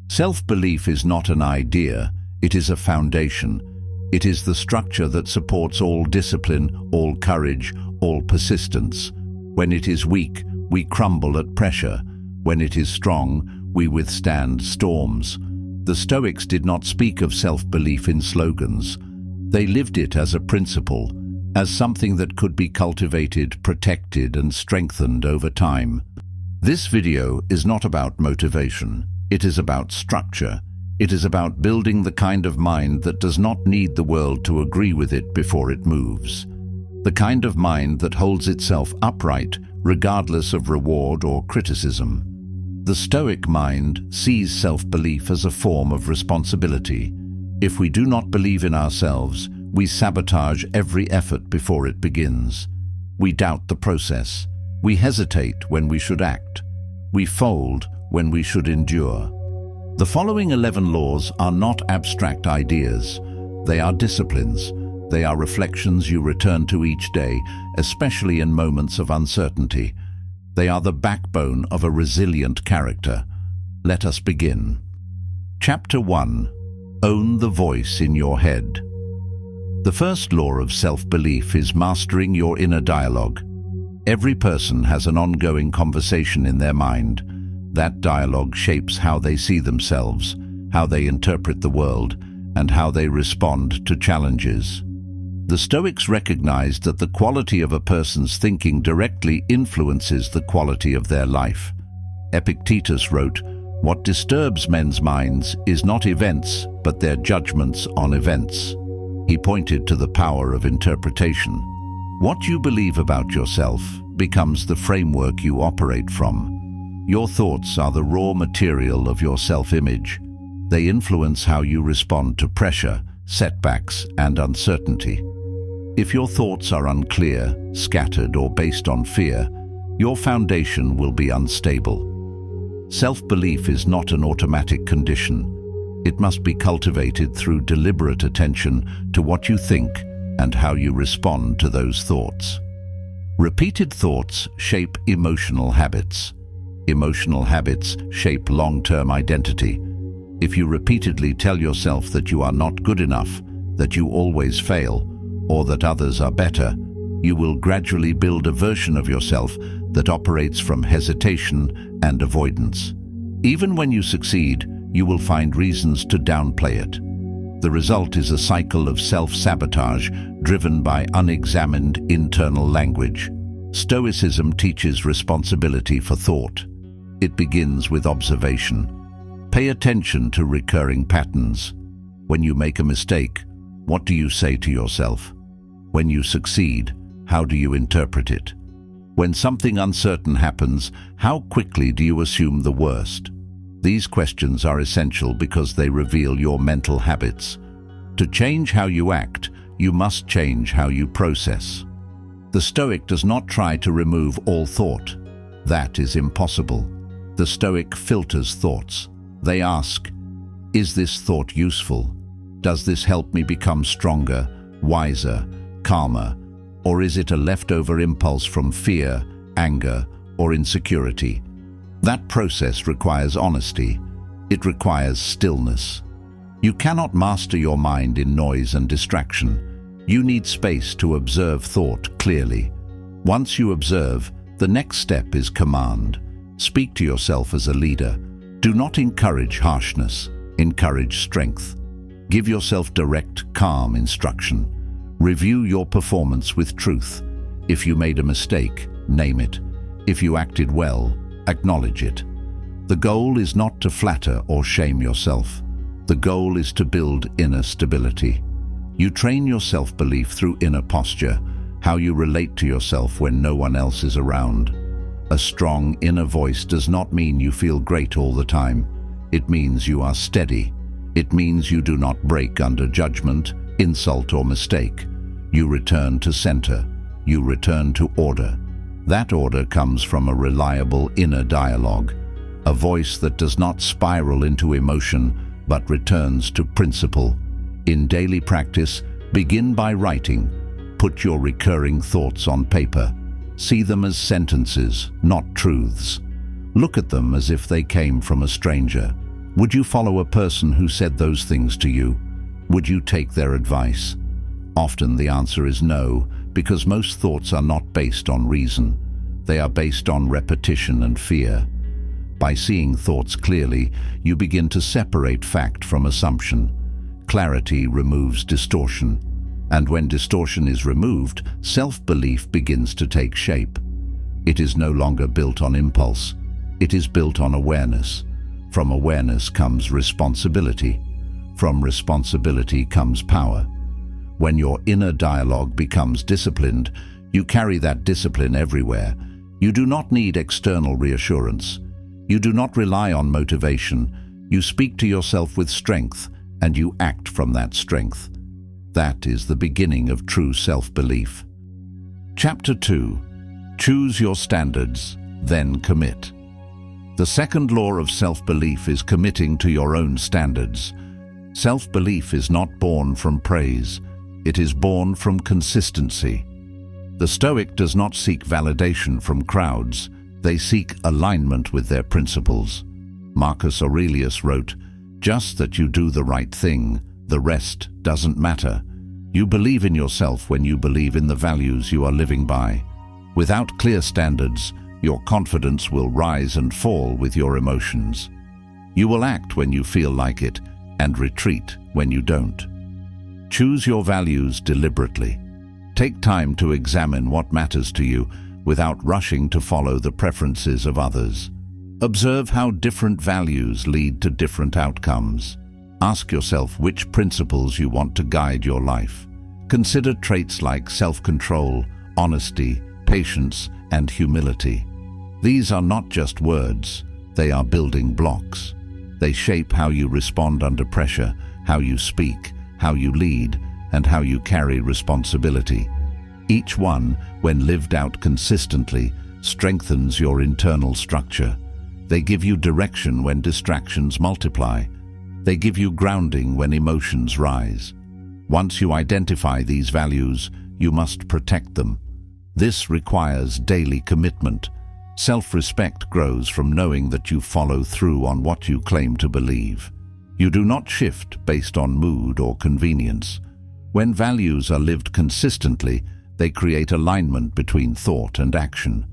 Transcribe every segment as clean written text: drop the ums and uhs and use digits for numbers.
Self-belief is not an idea, it is a foundation. It is the structure that supports all discipline, all courage, all persistence. When it is weak, we crumble at pressure. When it is strong, we withstand storms. The Stoics did not speak of self-belief in slogans. They lived it as a principle, as something that could be cultivated, protected, and strengthened over time. This video is not about motivation. It is about structure. It is about building the kind of mind that does not need the world to agree with it before it moves. The kind of mind that holds itself upright, regardless of reward or criticism. The Stoic mind sees self-belief as a form of responsibility. If we do not believe in ourselves, we sabotage every effort before it begins. We doubt the process. We hesitate when we should act. We fold when we should endure. The following 11 laws are not abstract ideas. They are disciplines. They are reflections you return to each day, especially in moments of uncertainty. They are the backbone of a resilient character. Let us begin. Chapter 1. Own the voice in your head. The first law of self-belief is mastering your inner dialogue. Every person has an ongoing conversation in their mind. That dialogue shapes how they see themselves, how they interpret the world, and how they respond to challenges. The Stoics recognized that the quality of a person's thinking directly influences the quality of their life. Epictetus wrote, "What disturbs men's minds is not events, but their judgments on events." He pointed to the power of interpretation. What you believe about yourself becomes the framework you operate from. Your thoughts are the raw material of your self-image. They influence how you respond to pressure, setbacks, and uncertainty. If your thoughts are unclear, scattered, or based on fear, your foundation will be unstable. Self-belief is not an automatic condition. It must be cultivated through deliberate attention to what you think and how you respond to those thoughts. Repeated thoughts shape emotional habits. Emotional habits shape long-term identity. If you repeatedly tell yourself that you are not good enough, that you always fail, or that others are better, you will gradually build a version of yourself that operates from hesitation and avoidance. Even when you succeed, you will find reasons to downplay it. The result is a cycle of self-sabotage driven by unexamined internal language. Stoicism teaches responsibility for thought. It begins with observation. Pay attention to recurring patterns. When you make a mistake, what do you say to yourself? When you succeed, how do you interpret it? When something uncertain happens, how quickly do you assume the worst? These questions are essential because they reveal your mental habits. To change how you act, you must change how you process. The Stoic does not try to remove all thought. That is impossible. The Stoic filters thoughts. They ask, is this thought useful? Does this help me become stronger, wiser, calmer? Or is it a leftover impulse from fear, anger, or insecurity? That process requires honesty. It requires stillness. You cannot master your mind in noise and distraction. You need space to observe thought clearly. Once you observe, the next step is command. Speak to yourself as a leader. Do not encourage harshness. Encourage strength. Give yourself direct, calm instruction. Review your performance with truth. If you made a mistake, name it. If you acted well, acknowledge it. The goal is not to flatter or shame yourself. The goal is to build inner stability. You train your self-belief through inner posture, how you relate to yourself when no one else is around. A strong inner voice does not mean you feel great all the time. It means you are steady. It means you do not break under judgment, insult, or mistake. You return to center. You return to order. That order comes from a reliable inner dialogue, a voice that does not spiral into emotion but returns to principle. In daily practice, begin by writing. Put your recurring thoughts on paper. See them as sentences, not truths. Look at them as if they came from a stranger. Would you follow a person who said those things to you? Would you take their advice? Often the answer is no, because most thoughts are not based on reason. They are based on repetition and fear. By seeing thoughts clearly, you begin to separate fact from assumption. Clarity removes distortion. And when distortion is removed, self-belief begins to take shape. It is no longer built on impulse. It is built on awareness. From awareness comes responsibility. From responsibility comes power. When your inner dialogue becomes disciplined, you carry that discipline everywhere. You do not need external reassurance. You do not rely on motivation. You speak to yourself with strength, and you act from that strength. That is the beginning of true self-belief. Chapter 2. Choose your standards, then commit. The second law of self-belief is committing to your own standards. Self-belief is not born from praise. It is born from consistency. The Stoic does not seek validation from crowds. They seek alignment with their principles. Marcus Aurelius wrote, "Just that you do the right thing, the rest doesn't matter." You believe in yourself when you believe in the values you are living by. Without clear standards, your confidence will rise and fall with your emotions. You will act when you feel like it and retreat when you don't. Choose your values deliberately. Take time to examine what matters to you without rushing to follow the preferences of others. Observe how different values lead to different outcomes. Ask yourself which principles you want to guide your life. Consider traits like self-control, honesty, patience, and humility. These are not just words, they are building blocks. They shape how you respond under pressure, how you speak, how you lead, and how you carry responsibility. Each one, when lived out consistently, strengthens your internal structure. They give you direction when distractions multiply. They give you grounding when emotions rise. Once you identify these values, you must protect them. This requires daily commitment. Self-respect grows from knowing that you follow through on what you claim to believe. You do not shift based on mood or convenience. When values are lived consistently, they create alignment between thought and action.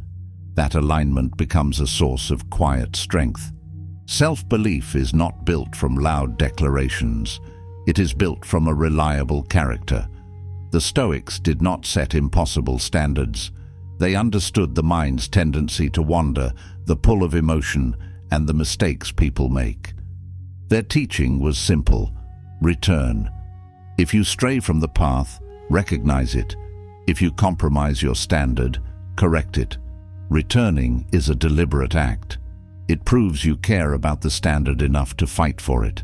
That alignment becomes a source of quiet strength. Self-belief is not built from loud declarations. It is built from a reliable character. The Stoics did not set impossible standards. They understood the mind's tendency to wander, the pull of emotion, and the mistakes people make. Their teaching was simple: return. If you stray from the path, recognize it. If you compromise your standard, correct it. Returning is a deliberate act. It proves you care about the standard enough to fight for it.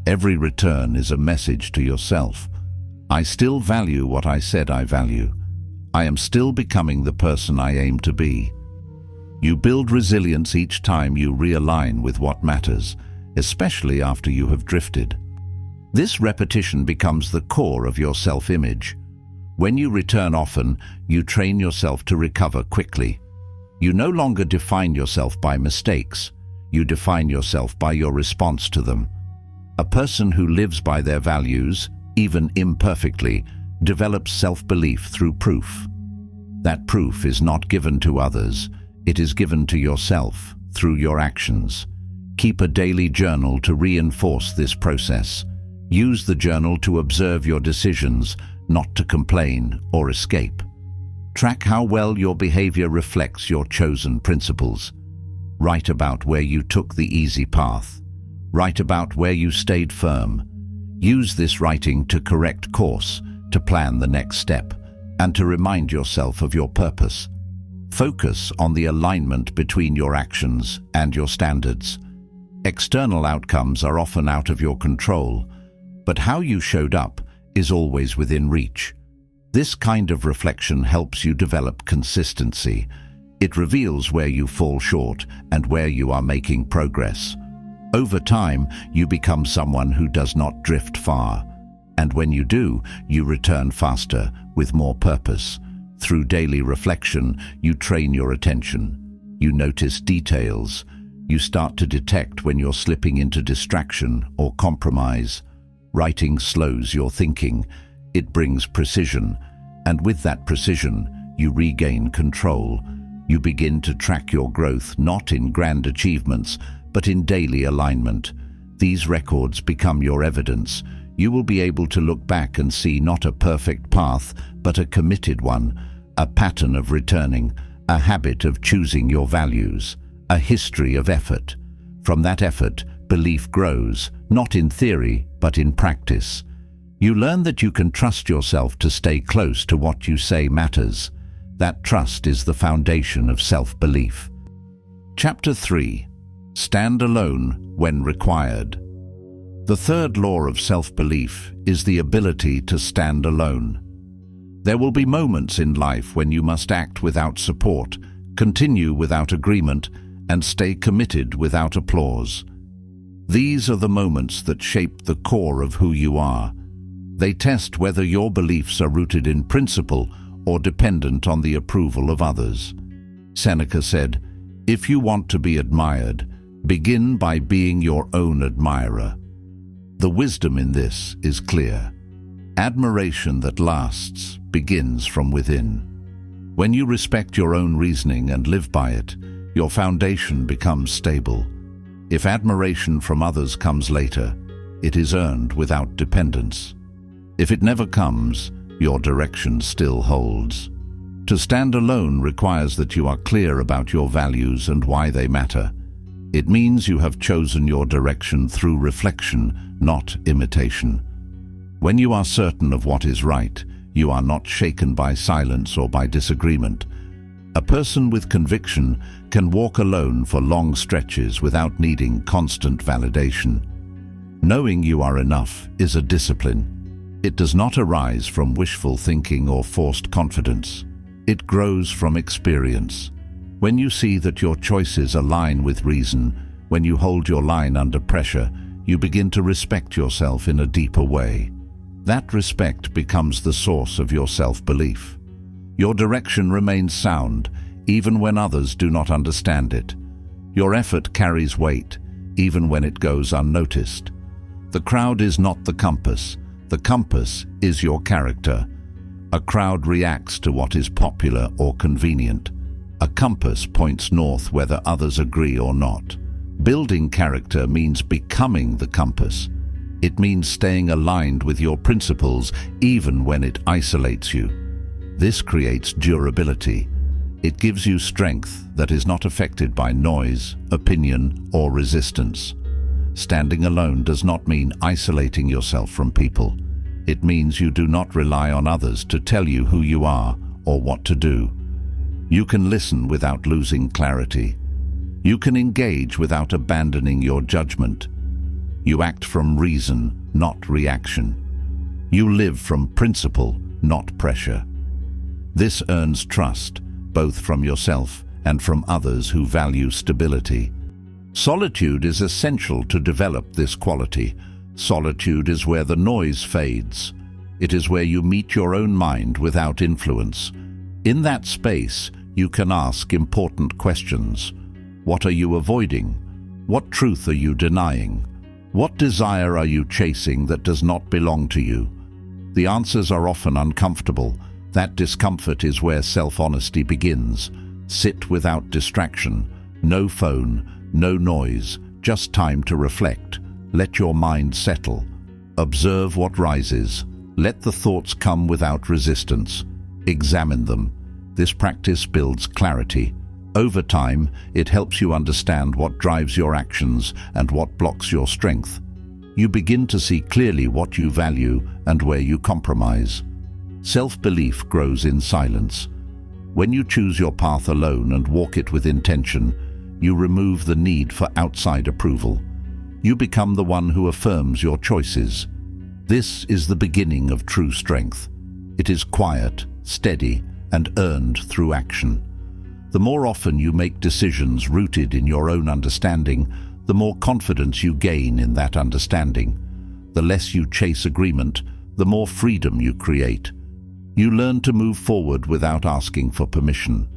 Every return is a message to yourself. I still value what I said I value. I am still becoming the person I aim to be. You build resilience each time you realign with what matters, especially after you have drifted. This repetition becomes the core of your self-image. When you return often, you train yourself to recover quickly. You no longer define yourself by mistakes. You define yourself by your response to them. A person who lives by their values, even imperfectly, develops self-belief through proof. That proof is not given to others. It is given to yourself through your actions. Keep a daily journal to reinforce this process. Use the journal to observe your decisions, not to complain or escape. Track how well your behavior reflects your chosen principles. Write about where you took the easy path. Write about where you stayed firm. Use this writing to correct course, to plan the next step, and to remind yourself of your purpose. Focus on the alignment between your actions and your standards. External outcomes are often out of your control, but how you showed up is always within reach. This kind of reflection helps you develop consistency. It reveals where you fall short and where you are making progress. Over time, you become someone who does not drift far. And when you do, you return faster, with more purpose. Through daily reflection, you train your attention. You notice details. You start to detect when you're slipping into distraction or compromise. Writing slows your thinking. It brings precision, and with that precision, you regain control. You begin to track your growth not in grand achievements, but in daily alignment. These records become your evidence. You will be able to look back and see not a perfect path, but a committed one, a pattern of returning, a habit of choosing your values, a history of effort. From that effort, belief grows, not in theory, but in practice. You learn that you can trust yourself to stay close to what you say matters. That trust is the foundation of self-belief. Chapter 3. Stand alone when required. The third law of self-belief is the ability to stand alone. There will be moments in life when you must act without support, continue without agreement, and stay committed without applause. These are the moments that shape the core of who you are. They test whether your beliefs are rooted in principle or dependent on the approval of others. Seneca said, "If you want to be admired, begin by being your own admirer." The wisdom in this is clear. Admiration that lasts begins from within. When you respect your own reasoning and live by it, your foundation becomes stable. If admiration from others comes later, it is earned without dependence. If it never comes, your direction still holds. To stand alone requires that you are clear about your values and why they matter. It means you have chosen your direction through reflection, not imitation. When you are certain of what is right, you are not shaken by silence or by disagreement. A person with conviction can walk alone for long stretches without needing constant validation. Knowing you are enough is a discipline. It does not arise from wishful thinking or forced confidence. It grows from experience. When you see that your choices align with reason, when you hold your line under pressure, you begin to respect yourself in a deeper way. That respect becomes the source of your self-belief. Your direction remains sound, even when others do not understand it. Your effort carries weight, even when it goes unnoticed. The crowd is not the compass. The compass is your character. A crowd reacts to what is popular or convenient. A compass points north whether others agree or not. Building character means becoming the compass. It means staying aligned with your principles even when it isolates you. This creates durability. It gives you strength that is not affected by noise, opinion, or resistance. Standing alone does not mean isolating yourself from people. It means you do not rely on others to tell you who you are or what to do. You can listen without losing clarity. You can engage without abandoning your judgment. You act from reason, not reaction. You live from principle, not pressure. This earns trust, both from yourself and from others who value stability. Solitude is essential to develop this quality. Solitude is where the noise fades. It is where you meet your own mind without influence. In that space, you can ask important questions. What are you avoiding? What truth are you denying? What desire are you chasing that does not belong to you? The answers are often uncomfortable. That discomfort is where self-honesty begins. Sit without distraction. No phone, no noise, just time to reflect. Let your mind settle. Observe what rises. Let the thoughts come without resistance. Examine them. This practice builds clarity. Over time, it helps you understand what drives your actions and what blocks your strength. You begin to see clearly what you value and where you compromise. Self-belief grows in silence. When you choose your path alone and walk it with intention, you remove the need for outside approval. You become the one who affirms your choices. This is the beginning of true strength. It is quiet, steady, and earned through action. The more often you make decisions rooted in your own understanding, the more confidence you gain in that understanding. The less you chase agreement, the more freedom you create. You learn to move forward without asking for permission.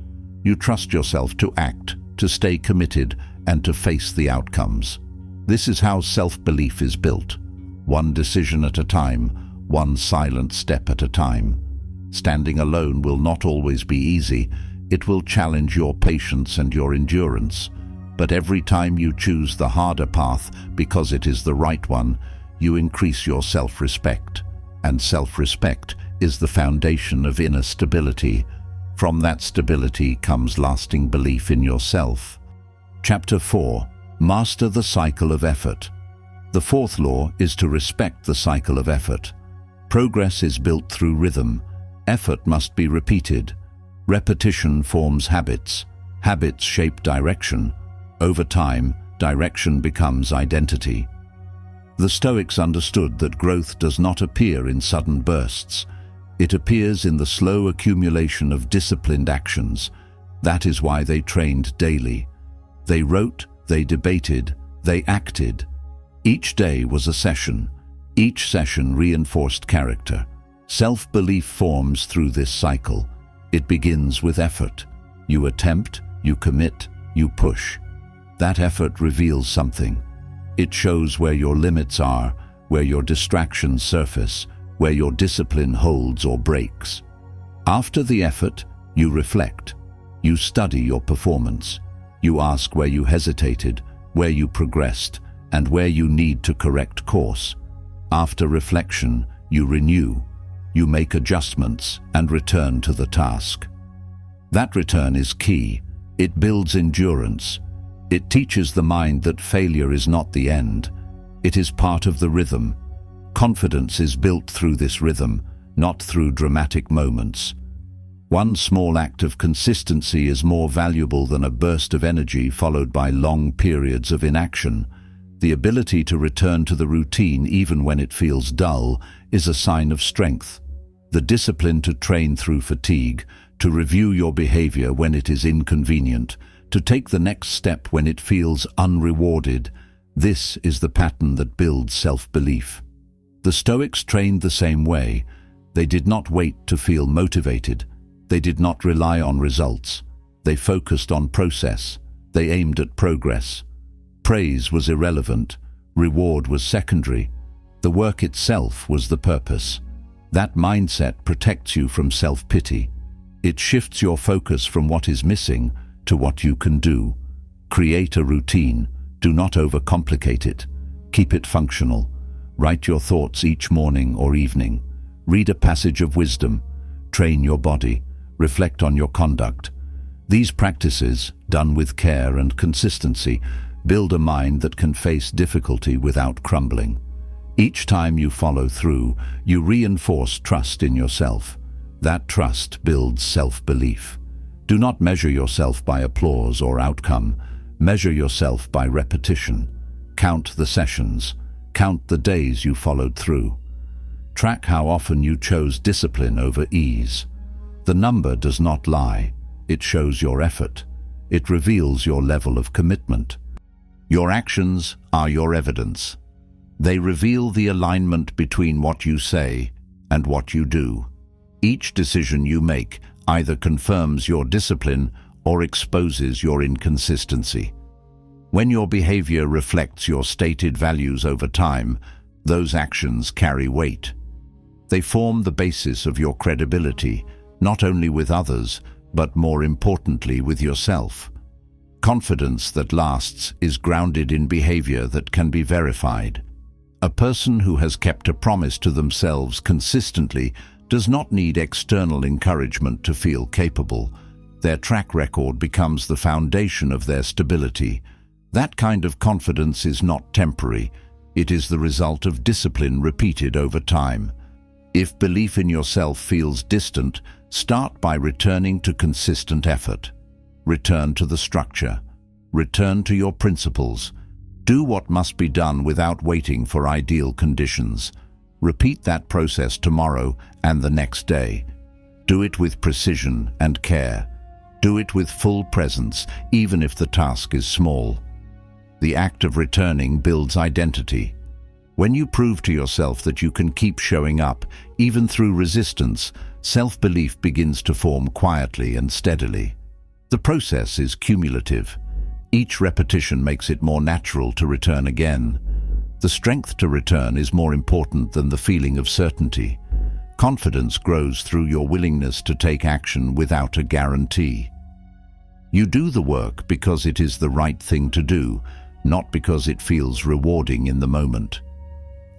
You trust yourself to act, to stay committed, and to face the outcomes. This is how self-belief is built. One decision at a time, one silent step at a time. Standing alone will not always be easy. It will challenge your patience and your endurance. But every time you choose the harder path because it is the right one, you increase your self-respect. And self-respect is the foundation of inner stability. From that stability comes lasting belief in yourself. Chapter 4. Master the cycle of effort. The fourth law is to respect the cycle of effort. Progress is built through rhythm. Effort must be repeated. Repetition forms habits. Habits shape direction. Over time, direction becomes identity. The Stoics understood that growth does not appear in sudden bursts. It appears in the slow accumulation of disciplined actions. That is why they trained daily. They wrote, they debated, they acted. Each day was a session. Each session reinforced character. Self-belief forms through this cycle. It begins with effort. You attempt, you commit, you push. That effort reveals something. It shows where your limits are, where your distractions surface, where your discipline holds or breaks. After the effort, you reflect. You study your performance. You ask where you hesitated, where you progressed, and where you need to correct course. After reflection, you renew. You make adjustments and return to the task. That return is key. It builds endurance. It teaches the mind that failure is not the end. It is part of the rhythm. Confidence is built through this rhythm, not through dramatic moments. One small act of consistency is more valuable than a burst of energy followed by long periods of inaction. The ability to return to the routine even when it feels dull is a sign of strength. The discipline to train through fatigue, to review your behavior when it is inconvenient, to take the next step when it feels unrewarded. This is the pattern that builds self-belief. The Stoics trained the same way. They did not wait to feel motivated. They did not rely on results. They focused on process. They aimed at progress. Praise was irrelevant. Reward was secondary. The work itself was the purpose. That mindset protects you from self-pity. It shifts your focus from what is missing to what you can do. Create a routine. Do not overcomplicate it. Keep it functional. Write your thoughts each morning or evening. Read a passage of wisdom. Train your body. Reflect on your conduct. These practices, done with care and consistency, build a mind that can face difficulty without crumbling. Each time you follow through, you reinforce trust in yourself. That trust builds self-belief. Do not measure yourself by applause or outcome. Measure yourself by repetition. Count the sessions. Count the days you followed through. Track how often you chose discipline over ease. The number does not lie. It shows your effort. It reveals your level of commitment. Your actions are your evidence. They reveal the alignment between what you say and what you do. Each decision you make either confirms your discipline or exposes your inconsistency. When your behavior reflects your stated values over time, those actions carry weight. They form the basis of your credibility, not only with others, but more importantly with yourself. Confidence that lasts is grounded in behavior that can be verified. A person who has kept a promise to themselves consistently does not need external encouragement to feel capable. Their track record becomes the foundation of their stability. That kind of confidence is not temporary. It is the result of discipline repeated over time. If belief in yourself feels distant, start by returning to consistent effort. Return to the structure. Return to your principles. Do what must be done without waiting for ideal conditions. Repeat that process tomorrow and the next day. Do it with precision and care. Do it with full presence, even if the task is small. The act of returning builds identity. When you prove to yourself that you can keep showing up, even through resistance, self-belief begins to form quietly and steadily. The process is cumulative. Each repetition makes it more natural to return again. The strength to return is more important than the feeling of certainty. Confidence grows through your willingness to take action without a guarantee. You do the work because it is the right thing to do, not because it feels rewarding in the moment.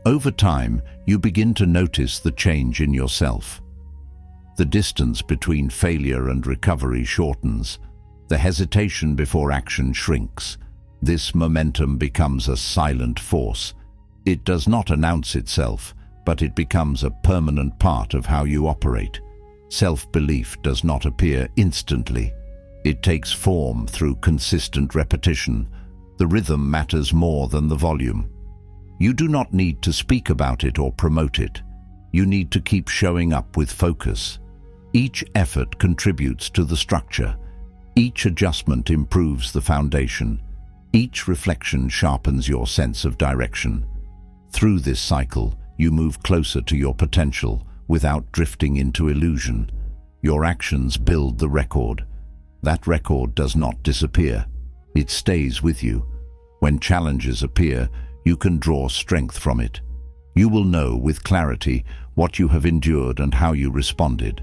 Over time, you begin to notice the change in yourself. The distance between failure and recovery shortens. The hesitation before action shrinks. This momentum becomes a silent force. It does not announce itself, but it becomes a permanent part of how you operate. Self-belief does not appear instantly. It takes form through consistent repetition. The rhythm matters more than the volume. You do not need to speak about it or promote it. You need to keep showing up with focus. Each effort contributes to the structure. Each adjustment improves the foundation. Each reflection sharpens your sense of direction. Through this cycle, you move closer to your potential without drifting into illusion. Your actions build the record. That record does not disappear. It stays with you. When challenges appear, you can draw strength from it. You will know with clarity what you have endured and how you responded.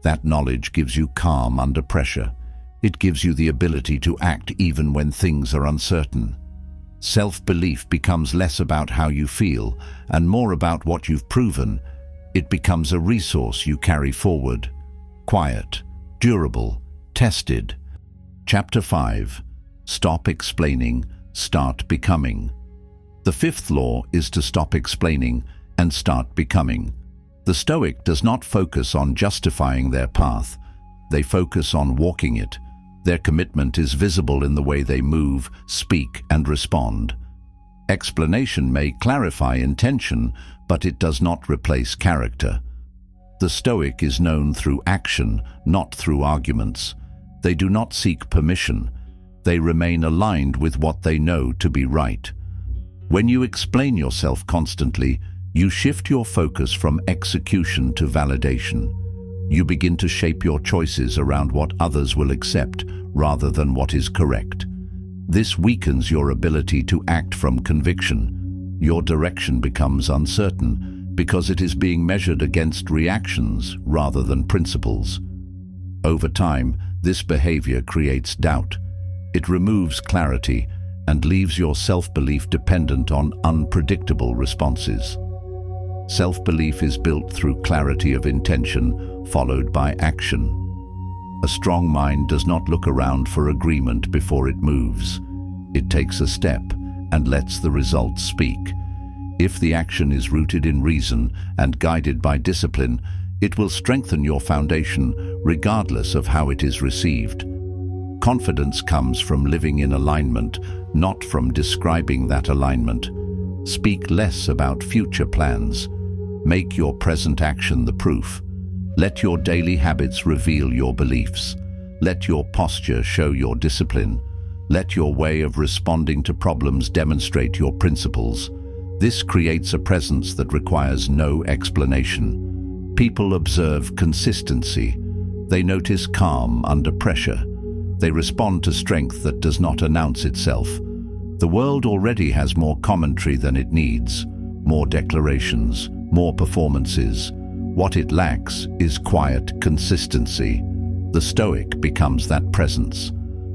That knowledge gives you calm under pressure. It gives you the ability to act even when things are uncertain. Self-belief becomes less about how you feel and more about what you've proven. It becomes a resource you carry forward. Quiet, durable, tested. Chapter 5. Stop explaining, start becoming. The fifth law is to stop explaining and start becoming. The Stoic does not focus on justifying their path. They focus on walking it. Their commitment is visible in the way they move, speak, and respond. Explanation may clarify intention, but it does not replace character. The Stoic is known through action, not through arguments. They do not seek permission. They remain aligned with what they know to be right. When you explain yourself constantly, you shift your focus from execution to validation. You begin to shape your choices around what others will accept rather than what is correct. This weakens your ability to act from conviction. Your direction becomes uncertain because it is being measured against reactions rather than principles. Over time, this behavior creates doubt. It removes clarity and leaves your self-belief dependent on unpredictable responses. Self-belief is built through clarity of intention, followed by action. A strong mind does not look around for agreement before it moves. It takes a step and lets the results speak. If the action is rooted in reason and guided by discipline, it will strengthen your foundation regardless of how it is received. Confidence comes from living in alignment, not from describing that alignment. Speak less about future plans. Make your present action the proof. Let your daily habits reveal your beliefs. Let your posture show your discipline. Let your way of responding to problems demonstrate your principles. This creates a presence that requires no explanation. People observe consistency. They notice calm under pressure. They respond to strength that does not announce itself. The world already has more commentary than it needs, more declarations, more performances. What it lacks is quiet consistency. The Stoic becomes that presence,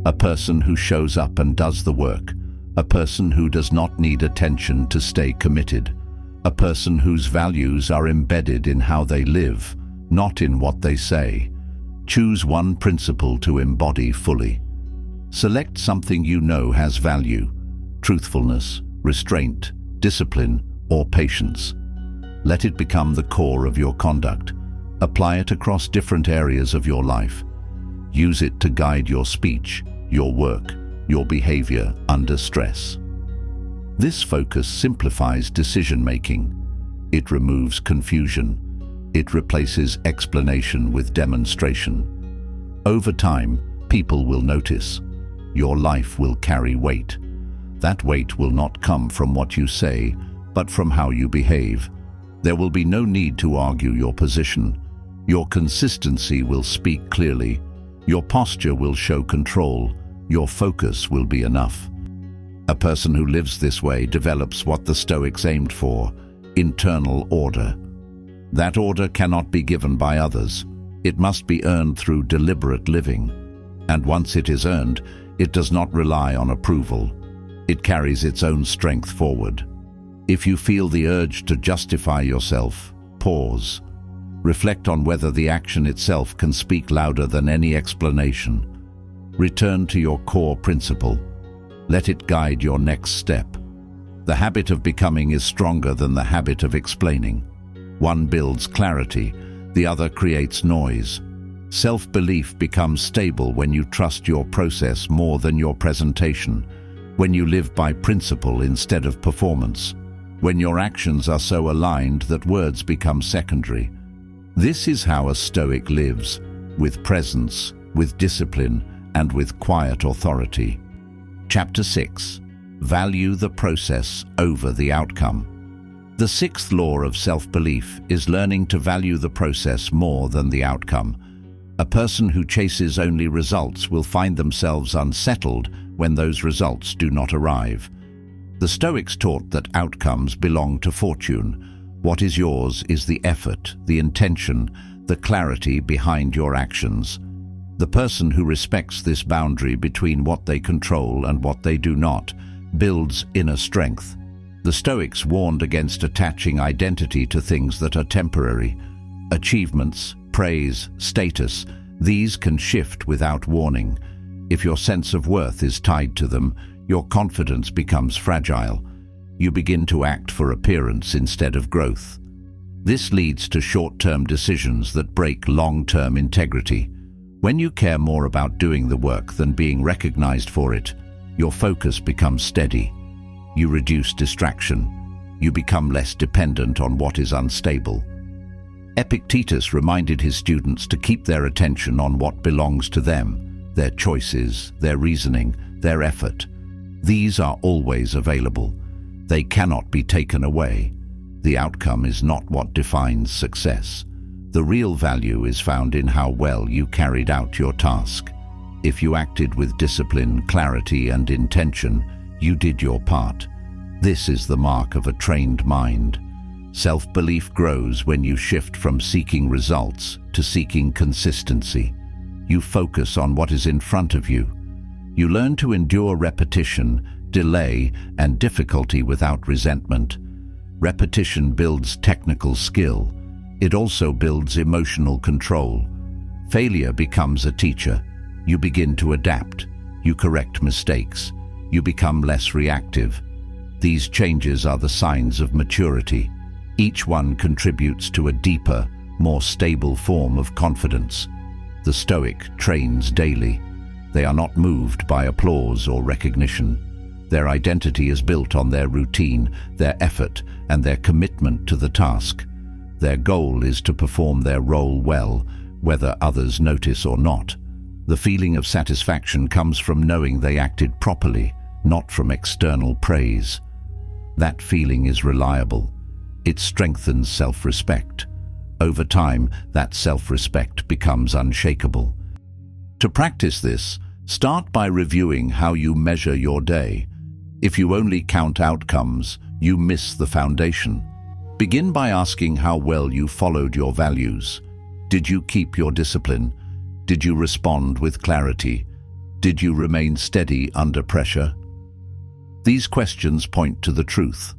a person who shows up and does the work, a person who does not need attention to stay committed, a person whose values are embedded in how they live, not in what they say. Choose one principle to embody fully. Select something you know has value: truthfulness, restraint, discipline, or patience. Let it become the core of your conduct. Apply it across different areas of your life. Use it to guide your speech, your work, your behavior under stress. This focus simplifies decision-making. It removes confusion. It replaces explanation with demonstration. Over time, people will notice. Your life will carry weight. That weight will not come from what you say, but from how you behave. There will be no need to argue your position. Your consistency will speak clearly. Your posture will show control. your focus will be enough. A person who lives this way develops what the Stoics aimed for: internal order. That order cannot be given by others. It must be earned through deliberate living. And once it is earned, it does not rely on approval. It carries its own strength forward. If you feel the urge to justify yourself, pause. Reflect on whether the action itself can speak louder than any explanation. Return to your core principle. Let it guide your next step. The habit of becoming is stronger than the habit of explaining. One builds clarity, the other creates noise. Self-belief becomes stable when you trust your process more than your presentation, when you live by principle instead of performance, when your actions are so aligned that words become secondary. This is how a Stoic lives, with presence, with discipline, and with quiet authority. Chapter 6. Value the process over the outcome. The sixth law of self-belief is learning to value the process more than the outcome. A person who chases only results will find themselves unsettled when those results do not arrive. The Stoics taught that outcomes belong to fortune. What is yours is the effort, the intention, the clarity behind your actions. The person who respects this boundary between what they control and what they do not builds inner strength. The Stoics warned against attaching identity to things that are temporary. Achievements, praise, status, these can shift without warning. If your sense of worth is tied to them, your confidence becomes fragile. You begin to act for appearance instead of growth. This leads to short-term decisions that break long-term integrity. When you care more about doing the work than being recognized for it, your focus becomes steady. You reduce distraction. You become less dependent on what is unstable. Epictetus reminded his students to keep their attention on what belongs to them, their choices, their reasoning, their effort. These are always available. They cannot be taken away. The outcome is not what defines success. The real value is found in how well you carried out your task. If you acted with discipline, clarity, and intention, you did your part. This is the mark of a trained mind. Self-belief grows when you shift from seeking results to seeking consistency. You focus on what is in front of you. You learn to endure repetition, delay, and difficulty without resentment. Repetition builds technical skill. It also builds emotional control. Failure becomes a teacher. You begin to adapt. You correct mistakes. You become less reactive. These changes are the signs of maturity. Each one contributes to a deeper, more stable form of confidence. The Stoic trains daily. They are not moved by applause or recognition. Their identity is built on their routine, their effort, and their commitment to the task. Their goal is to perform their role well, whether others notice or not. The feeling of satisfaction comes from knowing they acted properly, not from external praise. That feeling is reliable. It strengthens self-respect. Over time, that self-respect becomes unshakable. To practice this, start by reviewing how you measure your day. If you only count outcomes, you miss the foundation. Begin by asking how well you followed your values. Did you keep your discipline? Did you respond with clarity? Did you remain steady under pressure? These questions point to the truth.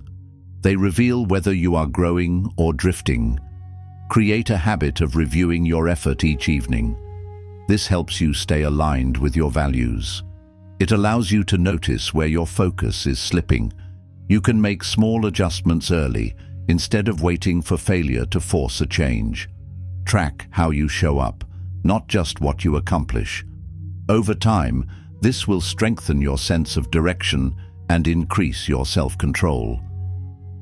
They reveal whether you are growing or drifting. Create a habit of reviewing your effort each evening. This helps you stay aligned with your values. It allows you to notice where your focus is slipping. You can make small adjustments early, instead of waiting for failure to force a change. Track how you show up, not just what you accomplish. Over time, this will strengthen your sense of direction and increase your self-control.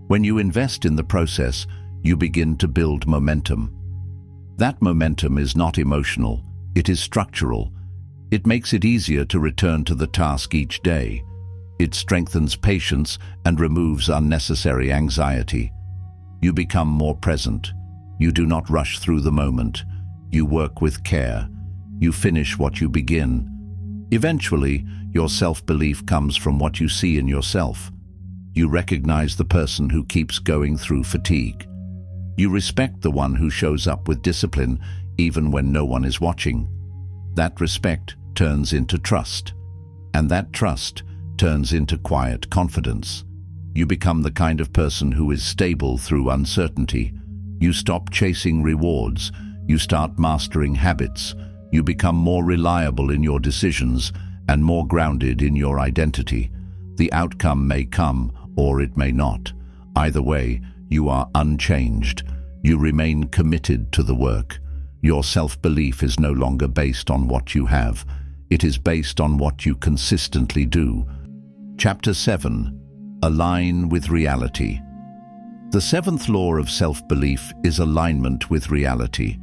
When you invest in the process, you begin to build momentum. That momentum is not emotional, it is structural. It makes it easier to return to the task each day. It strengthens patience and removes unnecessary anxiety. You become more present. You do not rush through the moment. You work with care. You finish what you begin. Eventually, Your self-belief comes from what you see in yourself. You recognize the person who keeps going through fatigue. You respect the one who shows up with discipline even when no one is watching. That respect turns into trust, and that trust turns into quiet confidence. You become the kind of person who is stable through uncertainty. You stop chasing rewards. You start mastering habits. You become more reliable in your decisions and more grounded in your identity. The outcome may come or it may not. Either way, you are unchanged. You remain committed to the work. Your self-belief is no longer based on what you have. It is based on what you consistently do. Chapter 7. Align with reality. The seventh law of self-belief is alignment with reality.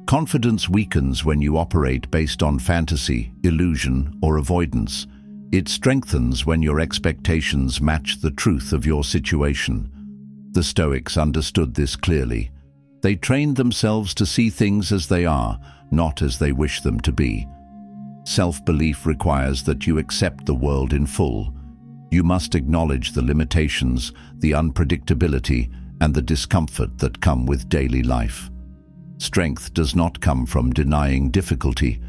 Confidence weakens when you operate based on fantasy, illusion, or avoidance. It strengthens when your expectations match the truth of your situation. The Stoics understood this clearly. They trained themselves to see things as they are, not as they wish them to be. Self-belief requires that you accept the world in full. You must acknowledge the limitations, the unpredictability, and the discomfort that come with daily life. Strength does not come from denying difficulty.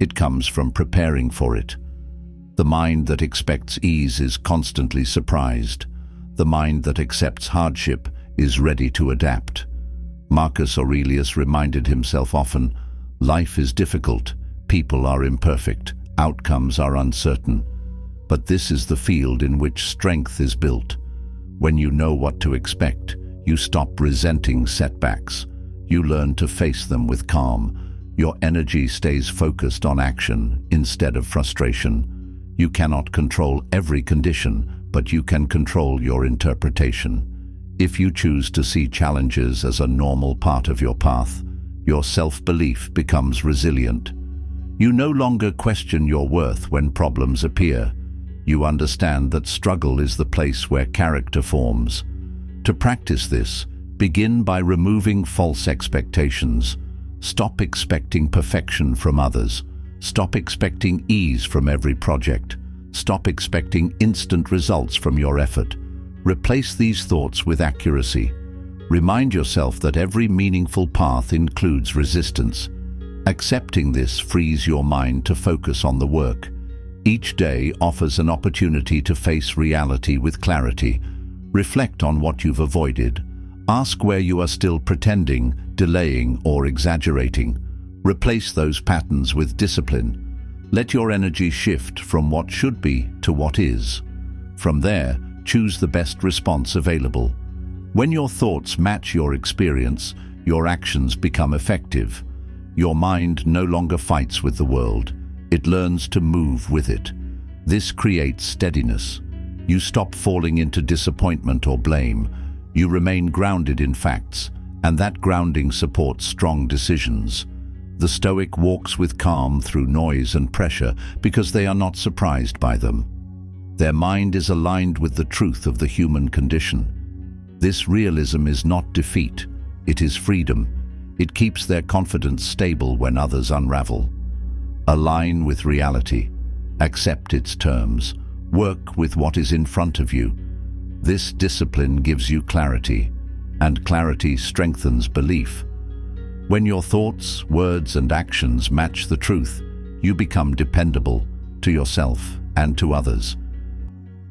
It comes from preparing for it. The mind that expects ease is constantly surprised. The mind that accepts hardship is ready to adapt. Marcus Aurelius reminded himself often, life is difficult, people are imperfect, outcomes are uncertain. But this is the field in which strength is built. When you know what to expect, you stop resenting setbacks. You learn to face them with calm. Your energy stays focused on action instead of frustration. You cannot control every condition, but you can control your interpretation. If you choose to see challenges as a normal part of your path, your self-belief becomes resilient. You no longer question your worth when problems appear. You understand that struggle is the place where character forms. To practice this, begin by removing false expectations. Stop expecting perfection from others. Stop expecting ease from every project. Stop expecting instant results from your effort. Replace these thoughts with accuracy. Remind yourself that every meaningful path includes resistance. Accepting this frees your mind to focus on the work. Each day offers an opportunity to face reality with clarity. Reflect on what you've avoided. Ask where you are still pretending, delaying, or exaggerating. Replace those patterns with discipline. Let your energy shift from what should be to what is. From there, choose the best response available. When your thoughts match your experience, your actions become effective. Your mind no longer fights with the world. It learns to move with it. This creates steadiness. You stop falling into disappointment or blame. You remain grounded in facts, and that grounding supports strong decisions. The Stoic walks with calm through noise and pressure because they are not surprised by them. Their mind is aligned with the truth of the human condition. This realism is not defeat, it is freedom. It keeps their confidence stable when others unravel. Align with reality. Accept its terms. Work with what is in front of you. This discipline gives you clarity, and clarity strengthens belief. When your thoughts, words, and actions match the truth, you become dependable to yourself and to others.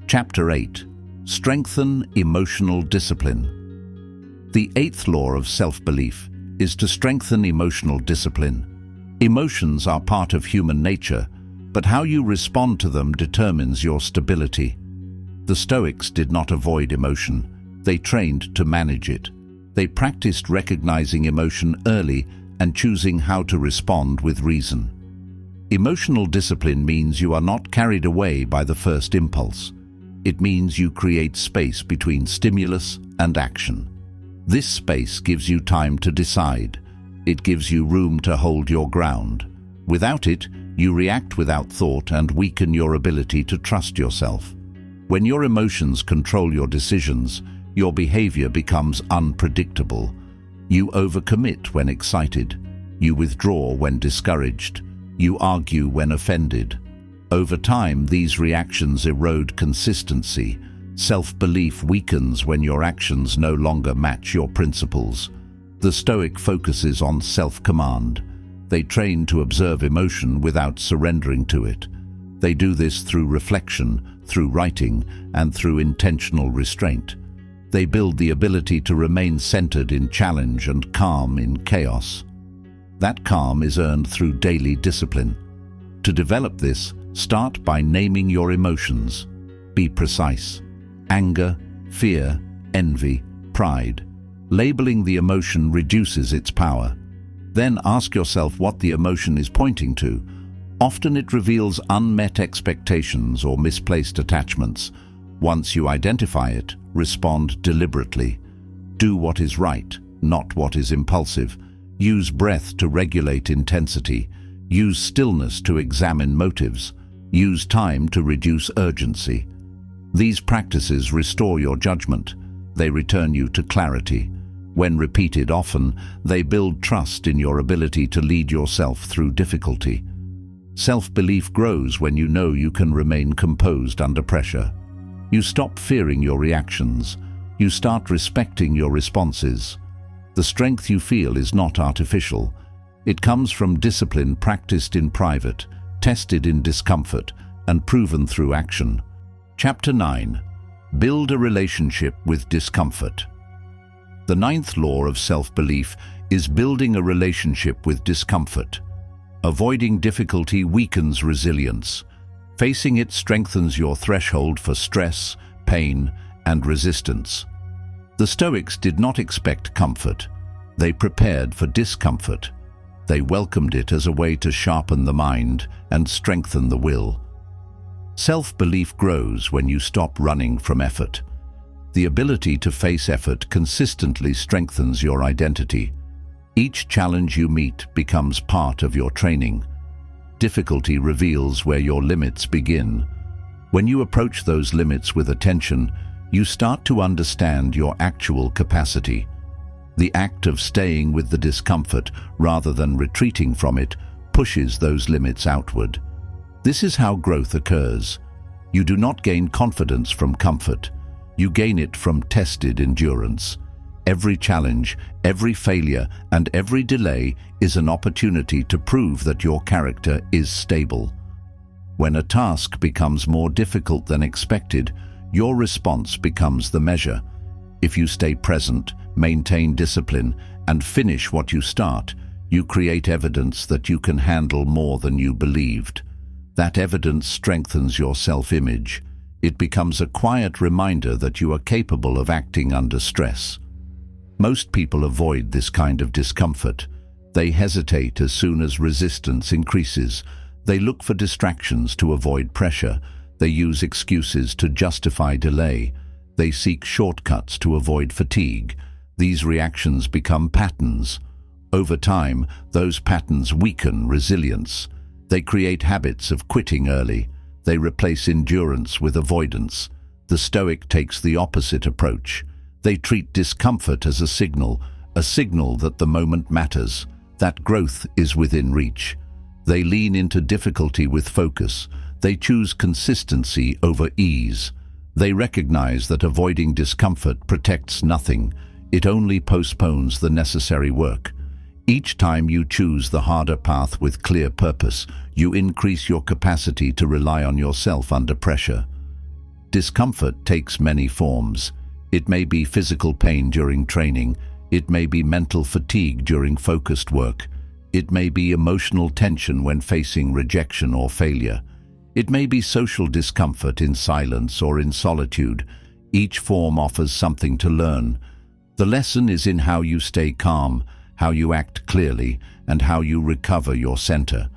Chapter 8. Strengthen emotional discipline. The eighth law of self-belief is to strengthen emotional discipline. Emotions are part of human nature, but how you respond to them determines your stability. The Stoics did not avoid emotion. They trained to manage it. They practiced recognizing emotion early and choosing how to respond with reason. Emotional discipline means you are not carried away by the first impulse. It means you create space between stimulus and action. This space gives you time to decide. It gives you room to hold your ground. Without it, you react without thought and weaken your ability to trust yourself. When your emotions control your decisions, your behavior becomes unpredictable. You overcommit when excited. You withdraw when discouraged. You argue when offended. Over time, these reactions erode consistency. Self-belief weakens when your actions no longer match your principles. The Stoic focuses on self-command. They train to observe emotion without surrendering to it. They do this through reflection, through writing, and through intentional restraint. They build the ability to remain centered in challenge and calm in chaos. That calm is earned through daily discipline. To develop this, start by naming your emotions. Be precise. Anger, fear, envy, pride. Labeling the emotion reduces its power. Then ask yourself what the emotion is pointing to. Often it reveals unmet expectations or misplaced attachments. Once you identify it, respond deliberately. Do what is right, not what is impulsive. Use breath to regulate intensity. Use stillness to examine motives. Use time to reduce urgency. These practices restore your judgment. They return you to clarity. When repeated often, they build trust in your ability to lead yourself through difficulty. Self-belief grows when you know you can remain composed under pressure. You stop fearing your reactions. You start respecting your responses. The strength you feel is not artificial. It comes from discipline practiced in private, tested in discomfort, and proven through action. Chapter 9. Build a relationship with discomfort. The ninth law of self-belief is building a relationship with discomfort. Avoiding difficulty weakens resilience. Facing it strengthens your threshold for stress, pain, and resistance. The Stoics did not expect comfort. They prepared for discomfort. They welcomed it as a way to sharpen the mind and strengthen the will. Self-belief grows when you stop running from effort. The ability to face effort consistently strengthens your identity. Each challenge you meet becomes part of your training. Difficulty reveals where your limits begin. When you approach those limits with attention, you start to understand your actual capacity. The act of staying with the discomfort rather than retreating from it pushes those limits outward. This is how growth occurs. You do not gain confidence from comfort. You gain it from tested endurance. Every challenge, every failure, and every delay is an opportunity to prove that your character is stable. When a task becomes more difficult than expected, your response becomes the measure. If you stay present, maintain discipline, and finish what you start, you create evidence that you can handle more than you believed. That evidence strengthens your self-image. It becomes a quiet reminder that you are capable of acting under stress. Most people avoid this kind of discomfort. They hesitate as soon as resistance increases. They look for distractions to avoid pressure. They use excuses to justify delay. They seek shortcuts to avoid fatigue. These reactions become patterns. Over time, those patterns weaken resilience. They create habits of quitting early. They replace endurance with avoidance. The Stoic takes the opposite approach. They treat discomfort as a signal that the moment matters, that growth is within reach. They lean into difficulty with focus. They choose consistency over ease. They recognize that avoiding discomfort protects nothing. It only postpones the necessary work. Each time you choose the harder path with clear purpose, you increase your capacity to rely on yourself under pressure. Discomfort takes many forms. It may be physical pain during training. It may be mental fatigue during focused work. It may be emotional tension when facing rejection or failure. It may be social discomfort in silence or in solitude. Each form offers something to learn. The lesson is in how you stay calm, how you act clearly, and how you recover your center.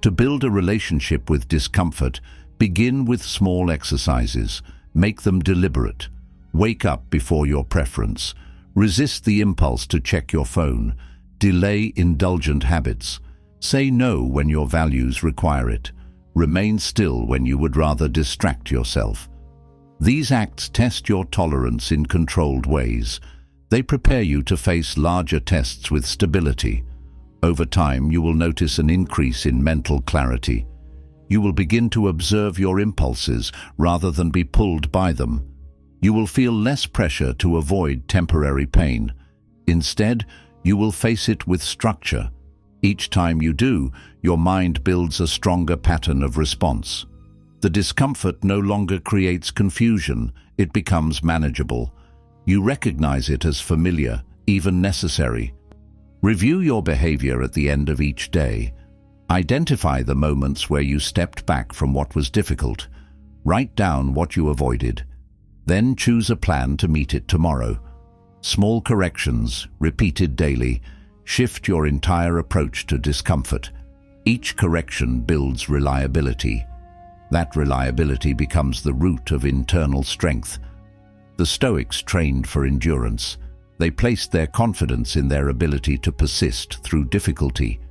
To build a relationship with discomfort, begin with small exercises. Make them deliberate. Wake up before your preference. Resist the impulse to check your phone. Delay indulgent habits. Say no when your values require it. Remain still when you would rather distract yourself. These acts test your tolerance in controlled ways. They prepare you to face larger tests with stability. Over time, you will notice an increase in mental clarity. You will begin to observe your impulses rather than be pulled by them. You will feel less pressure to avoid temporary pain. Instead, you will face it with structure. Each time you do, your mind builds a stronger pattern of response. The discomfort no longer creates confusion, it becomes manageable. You recognize it as familiar, even necessary. Review your behavior at the end of each day. Identify the moments where you stepped back from what was difficult. Write down what you avoided. Then choose a plan to meet it tomorrow. Small corrections, repeated daily, shift your entire approach to discomfort. Each correction builds reliability. That reliability becomes the root of internal strength. The Stoics trained for endurance. They placed their confidence in their ability to persist through difficulty.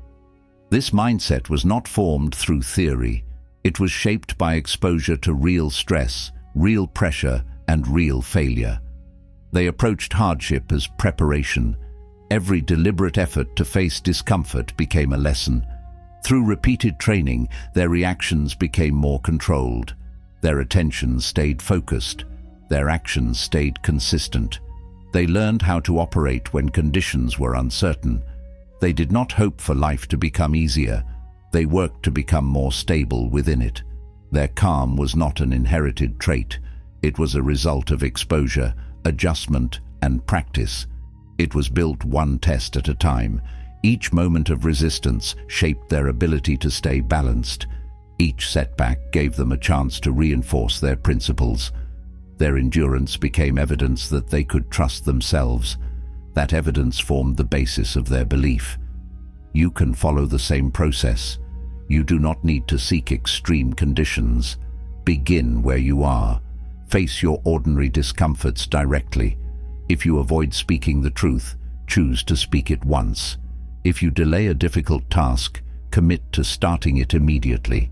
This mindset was not formed through theory. It was shaped by exposure to real stress, real pressure, and real failure. They approached hardship as preparation. Every deliberate effort to face discomfort became a lesson. Through repeated training, their reactions became more controlled. Their attention stayed focused. Their actions stayed consistent. They learned how to operate when conditions were uncertain. They did not hope for life to become easier. They worked to become more stable within it. Their calm was not an inherited trait. It was a result of exposure, adjustment, and practice. It was built one test at a time. Each moment of resistance shaped their ability to stay balanced. Each setback gave them a chance to reinforce their principles. Their endurance became evidence that they could trust themselves. That evidence formed the basis of their belief. You can follow the same process. You do not need to seek extreme conditions. Begin where you are. Face your ordinary discomforts directly. If you avoid speaking the truth, choose to speak it once. If you delay a difficult task, commit to starting it immediately.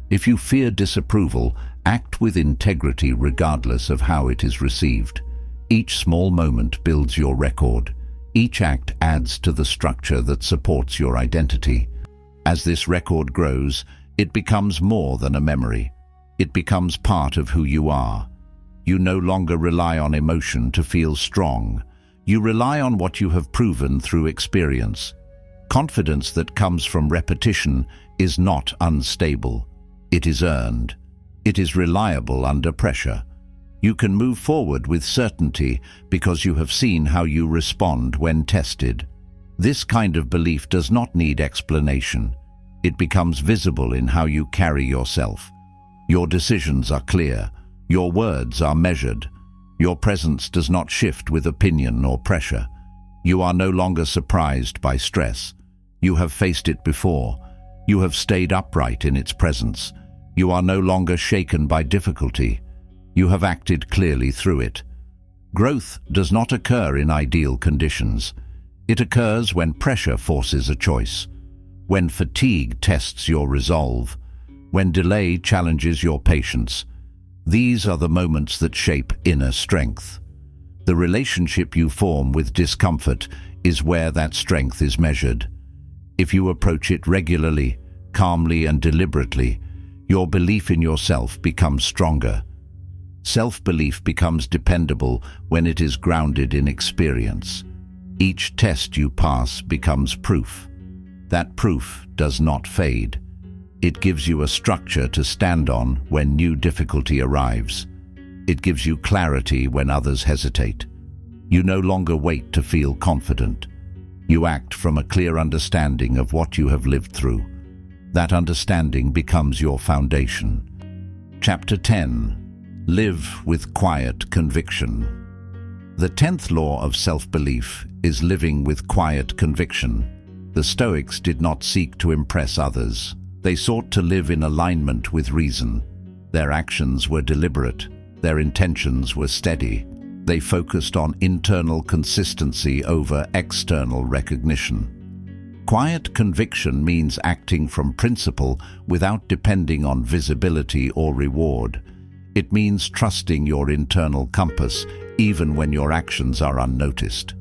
If you fear disapproval, act with integrity regardless of how it is received. Each small moment builds your record. Each act adds to the structure that supports your identity. As this record grows, it becomes more than a memory. It becomes part of who you are. You no longer rely on emotion to feel strong. You rely on what you have proven through experience. Confidence that comes from repetition is not unstable. It is earned. It is reliable under pressure. You can move forward with certainty because you have seen how you respond when tested. This kind of belief does not need explanation. It becomes visible in how you carry yourself. Your decisions are clear. Your words are measured. Your presence does not shift with opinion or pressure. You are no longer surprised by stress. You have faced it before. You have stayed upright in its presence. You are no longer shaken by difficulty. You have acted clearly through it. Growth does not occur in ideal conditions. It occurs when pressure forces a choice, when fatigue tests your resolve, when delay challenges your patience. These are the moments that shape inner strength. The relationship you form with discomfort is where that strength is measured. If you approach it regularly, calmly and deliberately, your belief in yourself becomes stronger. Self-belief becomes dependable when it is grounded in experience. Each test you pass becomes proof. That proof does not fade. It gives you a structure to stand on when new difficulty arrives. It gives you clarity when others hesitate. You no longer wait to feel confident. You act from a clear understanding of what you have lived through. That understanding becomes your foundation. Chapter 10. Live with quiet conviction. The 10th law of self-belief is living with quiet conviction. The Stoics did not seek to impress others. They sought to live in alignment with reason. Their actions were deliberate. Their intentions were steady. They focused on internal consistency over external recognition. Quiet conviction means acting from principle without depending on visibility or reward. It means trusting your internal compass even when your actions are unnoticed.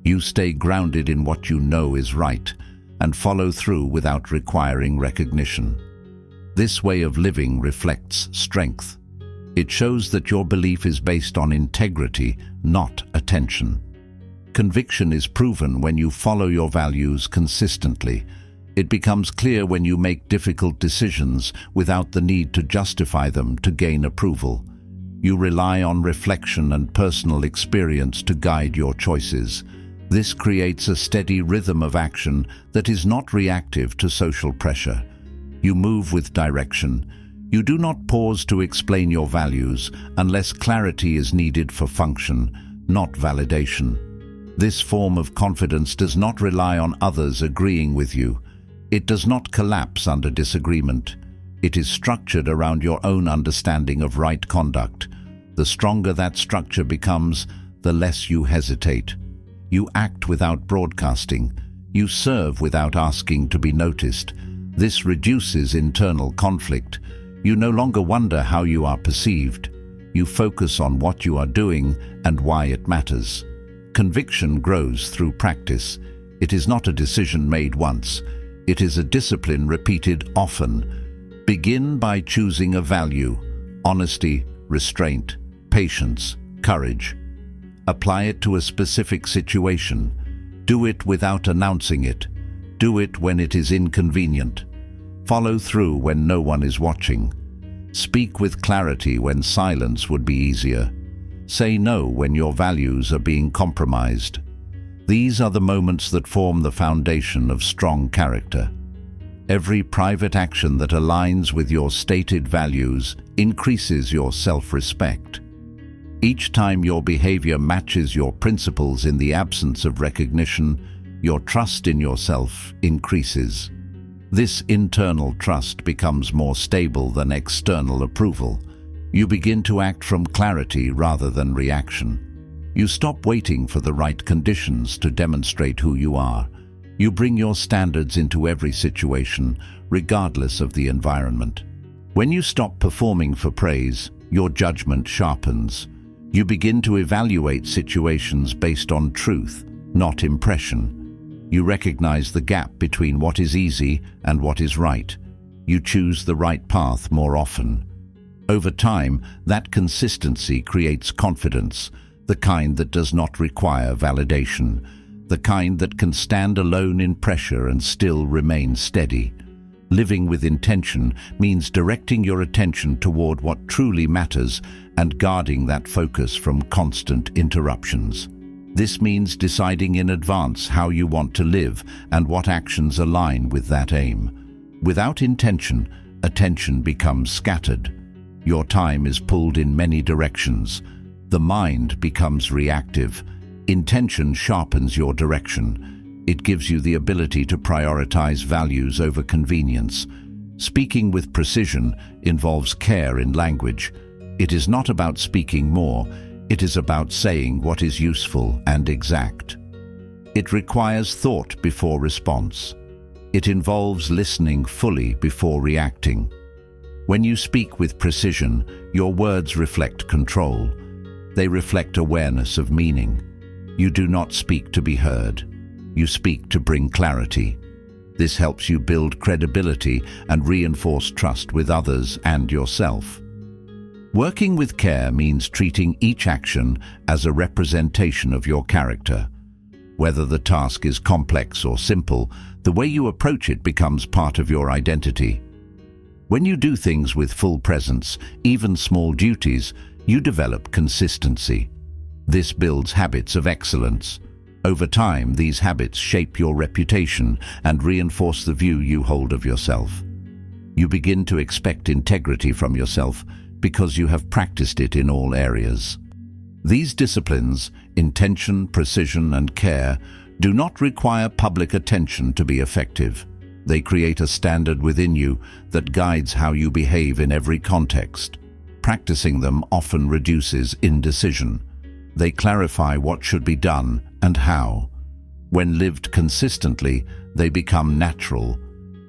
You stay grounded in what you know is right and follow through without requiring recognition. This way of living reflects strength. It shows that your belief is based on integrity, not attention. Conviction is proven when you follow your values consistently. It becomes clear when you make difficult decisions without the need to justify them to gain approval. You rely on reflection and personal experience to guide your choices. This creates a steady rhythm of action that is not reactive to social pressure. You move with direction. You do not pause to explain your values unless clarity is needed for function, not validation. This form of confidence does not rely on others agreeing with you. It does not collapse under disagreement. It is structured around your own understanding of right conduct. The stronger that structure becomes, the less you hesitate. You act without broadcasting. You serve without asking to be noticed. This reduces internal conflict. You no longer wonder how you are perceived. You focus on what you are doing and why it matters. Conviction grows through practice. It is not a decision made once. It is a discipline repeated often. Begin by choosing a value: honesty, restraint, patience, courage. Apply it to a specific situation. Do it without announcing it. Do it when it is inconvenient. Follow through when no one is watching. Speak with clarity when silence would be easier. Say no when your values are being compromised. These are the moments that form the foundation of strong character. Every private action that aligns with your stated values increases your self-respect. Each time your behavior matches your principles in the absence of recognition, your trust in yourself increases. This internal trust becomes more stable than external approval. You begin to act from clarity rather than reaction. You stop waiting for the right conditions to demonstrate who you are. You bring your standards into every situation, regardless of the environment. When you stop performing for praise, your judgment sharpens. You begin to evaluate situations based on truth, not impression. You recognize the gap between what is easy and what is right. You choose the right path more often. Over time, that consistency creates confidence, the kind that does not require validation, the kind that can stand alone in pressure and still remain steady. Living with intention means directing your attention toward what truly matters and guarding that focus from constant interruptions. This means deciding in advance how you want to live and what actions align with that aim. Without intention, attention becomes scattered. Your time is pulled in many directions. The mind becomes reactive. Intention sharpens your direction. It gives you the ability to prioritize values over convenience. Speaking with precision involves care in language. It is not about speaking more. It is about saying what is useful and exact. It requires thought before response. It involves listening fully before reacting. When you speak with precision, your words reflect control. They reflect awareness of meaning. You do not speak to be heard. You speak to bring clarity. This helps you build credibility and reinforce trust with others and yourself. Working with care means treating each action as a representation of your character. Whether the task is complex or simple, the way you approach it becomes part of your identity. When you do things with full presence, even small duties, you develop consistency. This builds habits of excellence. Over time, these habits shape your reputation and reinforce the view you hold of yourself. You begin to expect integrity from yourself because you have practiced it in all areas. These disciplines, intention, precision, and care, do not require public attention to be effective. They create a standard within you that guides how you behave in every context. Practicing them often reduces indecision. They clarify what should be done and how. When lived consistently, they become natural.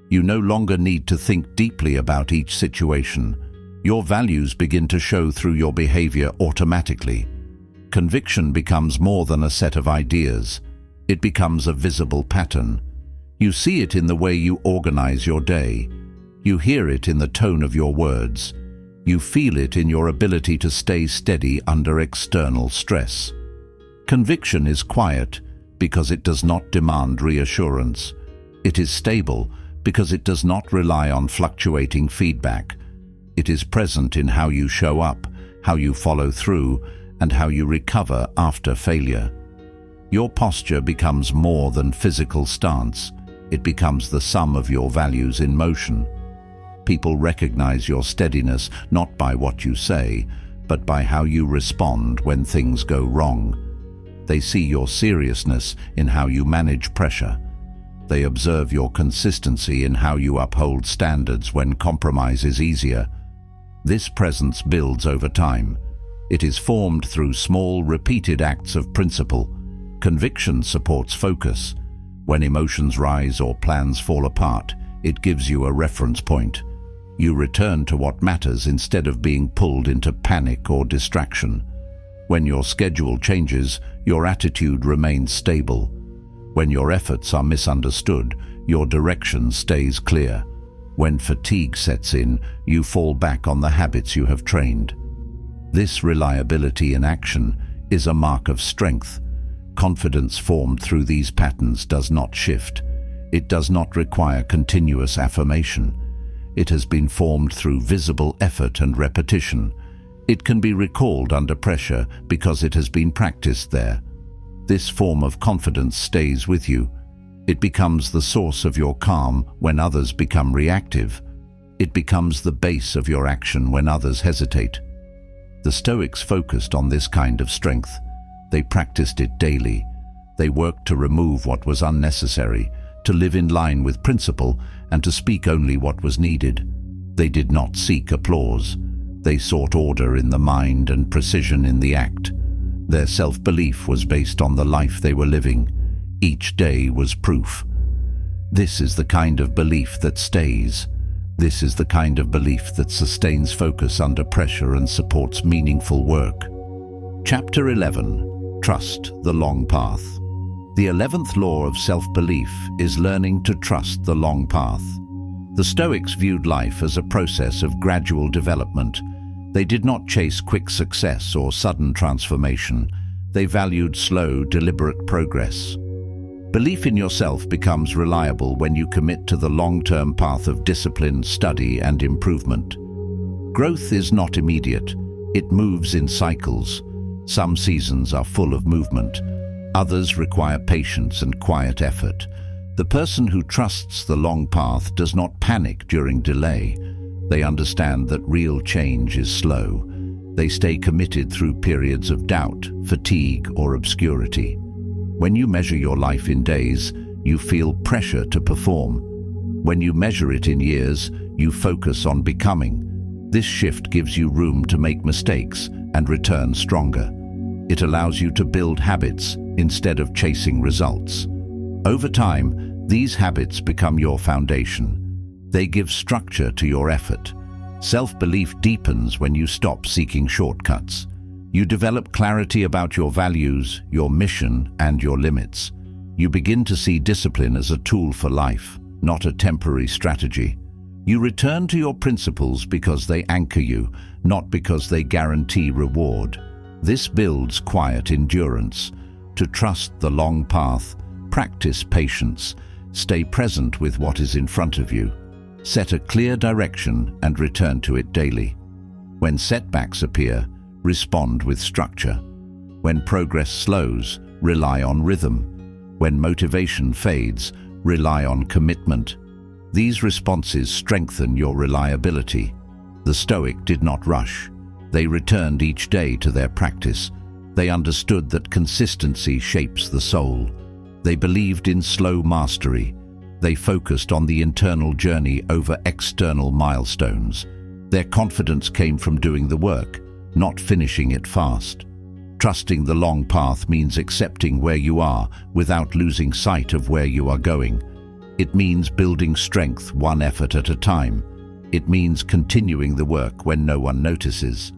You no longer need to think deeply about each situation. Your values begin to show through your behavior automatically. Conviction becomes more than a set of ideas. It becomes a visible pattern. You see it in the way you organize your day. You hear it in the tone of your words. You feel it in your ability to stay steady under external stress. Conviction is quiet because it does not demand reassurance. It is stable because it does not rely on fluctuating feedback. It is present in how you show up, how you follow through, and how you recover after failure. Your posture becomes more than physical stance. It becomes the sum of your values in motion. People recognize your steadiness not by what you say, but by how you respond when things go wrong. They see your seriousness in how you manage pressure. They observe your consistency in how you uphold standards when compromise is easier. This presence builds over time. It is formed through small, repeated acts of principle. Conviction supports focus. When emotions rise or plans fall apart, it gives you a reference point. You return to what matters instead of being pulled into panic or distraction. When your schedule changes, your attitude remains stable. When your efforts are misunderstood, your direction stays clear. When fatigue sets in, you fall back on the habits you have trained. This reliability in action is a mark of strength. Confidence formed through these patterns does not shift. It does not require continuous affirmation. It has been formed through visible effort and repetition. It can be recalled under pressure because it has been practiced there. This form of confidence stays with you. It becomes the source of your calm when others become reactive. It becomes the base of your action when others hesitate. The Stoics focused on this kind of strength. They practiced it daily. They worked to remove what was unnecessary, to live in line with principle, and to speak only what was needed. They did not seek applause. They sought order in the mind and precision in the act. Their self-belief was based on the life they were living. Each day was proof. This is the kind of belief that stays. This is the kind of belief that sustains focus under pressure and supports meaningful work. Chapter 11. Trust the long path. The 11th law of self-belief is learning to trust the long path. The Stoics viewed life as a process of gradual development. They did not chase quick success or sudden transformation. They valued slow, deliberate progress. Belief in yourself becomes reliable when you commit to the long-term path of discipline, study, and improvement. Growth is not immediate. It moves in cycles. Some seasons are full of movement. Others require patience and quiet effort. The person who trusts the long path does not panic during delay. They understand that real change is slow. They stay committed through periods of doubt, fatigue, or obscurity. When you measure your life in days, you feel pressure to perform. When you measure it in years, you focus on becoming. This shift gives you room to make mistakes and return stronger. It allows you to build habits instead of chasing results. Over time, these habits become your foundation. They give structure to your effort. Self-belief deepens when you stop seeking shortcuts. You develop clarity about your values, your mission, and your limits. You begin to see discipline as a tool for life, not a temporary strategy. You return to your principles because they anchor you, not because they guarantee reward. This builds quiet endurance. To trust the long path, practice patience, stay present with what is in front of you. Set a clear direction and return to it daily. When setbacks appear, respond with structure. When progress slows, rely on rhythm. When motivation fades, rely on commitment. These responses strengthen your reliability. The Stoic did not rush. They returned each day to their practice. They understood that consistency shapes the soul. They believed in slow mastery. They focused on the internal journey over external milestones. Their confidence came from doing the work, not finishing it fast. Trusting the long path means accepting where you are without losing sight of where you are going. It means building strength one effort at a time. It means continuing the work when no one notices.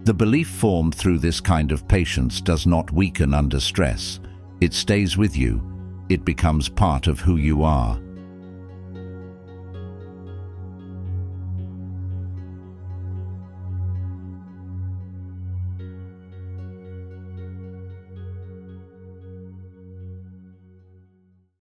The belief formed through this kind of patience does not weaken under stress. It stays with you. It becomes part of who you are.